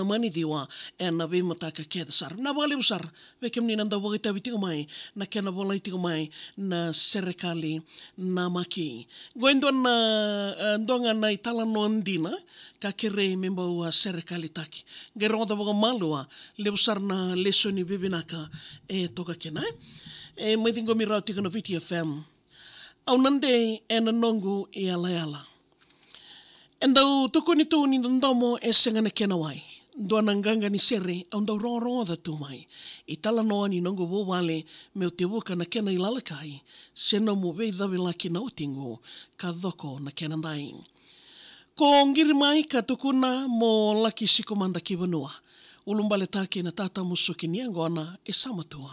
mani diwa na ve mataka ke sar na vale usar ve kem ni nanda wagita vitigo mai na kena bola itigo mai na serikali na maki goendo na ndonga na itala no andina ka kere memba wa serikali taki geronda boga malua le usar na lesoni bibinaka toka kena mai dingo mi rauti no viti FM au nande na nongu ala ala Endau tuku ni tu ni ndomo sengana kena wai. Ndua nanganga ni sere au ndau rongo da tu mai. I tala noa ni nongo wo wale me o te wuka na kena i lalakai. Sena mo vei dhawi laki na utingo ka dhoko na kena ndai. Ko ngiri mai ka tukuna mo laki sikomanda ki vanua. Ulumbale take na tata musuki ni angona samatua.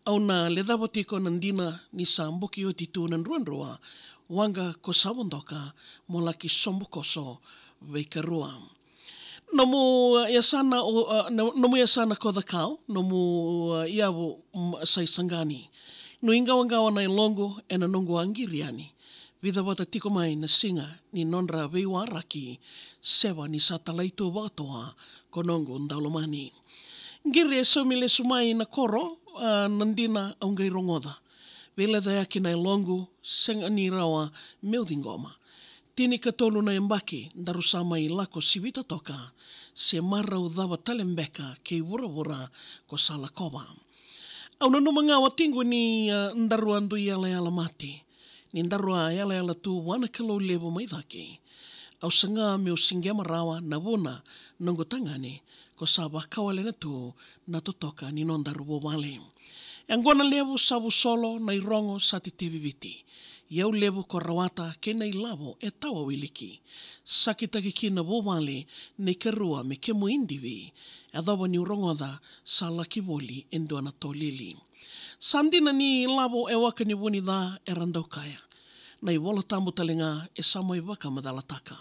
Au na le dhawa tiko na ndina ni sa mbuki o titu na nruanrua. Wanga ko sawondoka mo laki sombukoso veikarua. Nomu yasana ko the kau, nomu iawo sai sangani. No ingawangawa na ilongo na nongo angiriani. Vida wata tiko mai na singa ni nonra veiwa raki, sewa ni satalaito watoa ko nongo ndaulomani. Ngiri somile sumai na koro nandina aungai rongoda. Vela daya ki na ilongo senga ni rawa meudingoma. Tini ka tolu na embake darusama i lako sivita toka se mara udhawa talembeka ke wura ko salakoba. Au nanu mga watingu ni ndarua andu yala yala mate. Ni ndarua yala yala tu wana kalo levo maidhake. Au sanga meu singema rawa na wuna nongo tangane ko saba kawale na tu na totoka ni nondaru wale. Angona levo sabu solo na irongo sa ti viviti. Iau levo ko rawata ke na ilavo tawa wiliki. Sakitaki ki na wawale ne kerua me ke muindivi. Adhawa ni urongoda sa laki woli endo na tolili. Sandina ni ilavo waka ni wuni dha randau kaya. Na iwola tambu talinga samo i waka madalataka.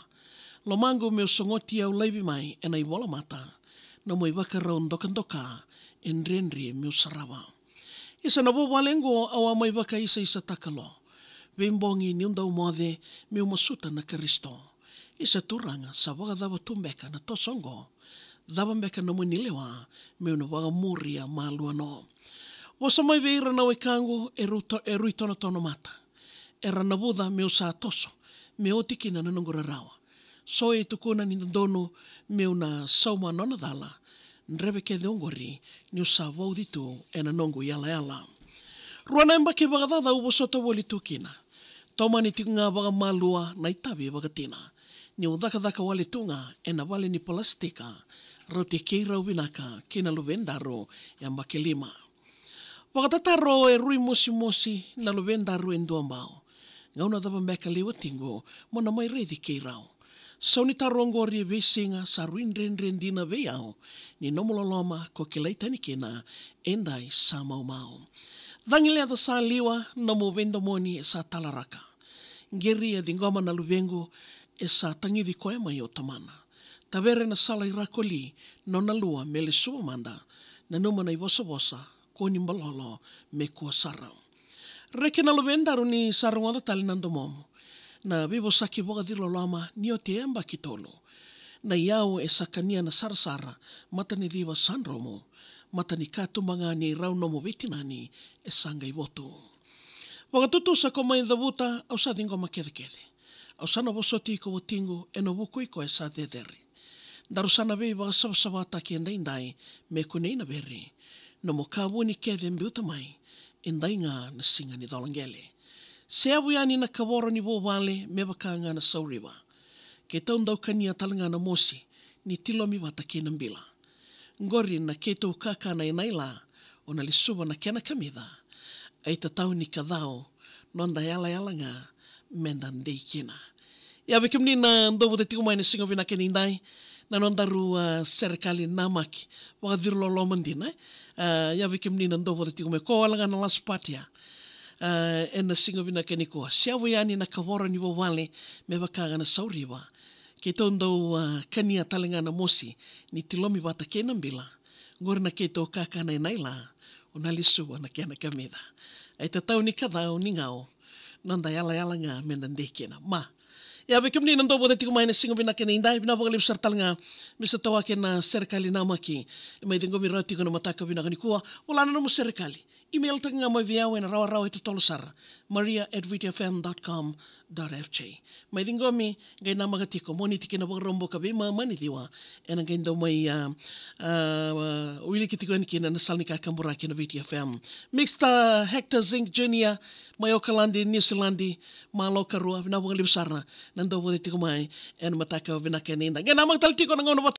Lomango me usongoti au laivi mai na iwola mata. Na mo i waka raundokandoka renri me usarawa. Isa na wawalengo awa mai waka isa takalo. Wembongi ni undau mode me umasuta na Kristo. Isa turanga sa waga dawa tumbeka na tosongo. Dawa mbeka na munilewa me una waga muria malua no. Wasa mai veira na wekango ruitono tono mata. Era na buda me usa toso. Me otikina na nungura rawa. So tukuna ni ndono me una sauma nona dala. Nrebe ke de ongori ni usa wauditu na nongo yala yala. Ruana mbake bagadada ubosoto woli tukina. Toma ni tinga baga malua na itabi bagatina. Ni udaka wale tunga na wale ni plastika. Rote keira ubinaka kina luvendaro ya mbake lima. Wakatataro rui mosi na luvendaro enduambao. Ngauna daba mbeka liwa tingo mona mai reidi keirao. Sauni tarongori vesinga sa ruinrendina veiao ni nomololoma ko kilaitani kina endai sa mau. Dhangile ada sa liwa nomo vendomoni sa talaraka. Ngeri dingoma na luvengo sa tangivi koe mai o tamana. Tavere na sala irakoli nona lua mele suamanda na numa na ivosa koni mbalolo me kua sarau. Reke na luvendaru ni sarungoda talinando momo. Na vivo saki boga dilo lama ni o te emba ki tolu. Na iau sakania na sarasara mata ni diva sanromo. Mata ni katumanga ni rau nomo vitinani sanga i votu. Wakatutu sa koma i dhavuta au sa dingo makede. Au sana vosoti ko votingo no vukui ko sa dederi. Darusana vei wa sabasavata ki endai me kuneina veri. No mo kawuni kede mbiuta mai endai nga na singa ni dolangele. Se awu yani na kaworo ni wawale me wakanga na sauriwa. Ke taundau kania talanga na mosi ni tilomi wata kena mbila. Ngori na keto kaka na inaila o na lisuwa na kena kamida. Aita tau ni kadao nonda yala nga menda ndei kena. Ya vikimni na ndobo de tikumai na singo vina kena indai na nondaru serikali namaki wakadiru lo lomandina. Ya vikimni na ndobo de tikumai ko alanga na laspatia. Na singo vina kena koa. Siawu yani na kaworo ni wawale me wakanga na sauriwa. Ke tondou kania talenga na mosi ni tilomi wata kena mbila. Ngori na keto kaka na inaila o na lisua na kena kamida. Ai te tau ni kadau ni ngau nanda yala nga menda ndekena. Ma, Ya bekem ni nando bote tiku main singo bina kene indai bina bogalib sartal nga misa tawa kena serikali namaki mai dingo mi roti kono mataka bina kani kuwa wala na mo serikali email tag nga mo via wen rawa ito tolusar maria@vtfm.com.fj mai dingo mi gai namagati ko moni tikina bogrombo kabe ma maniliwa ena gai ndo mai wili kitiko ni kina nasal ni kakambura kina VTFM Mr. Hector Zink Jr. mai Okalandi New Zealandi malo karua bina bogalib sarna nando bote tiku mai en mataka bina kene inda gai namag taltiko na ngono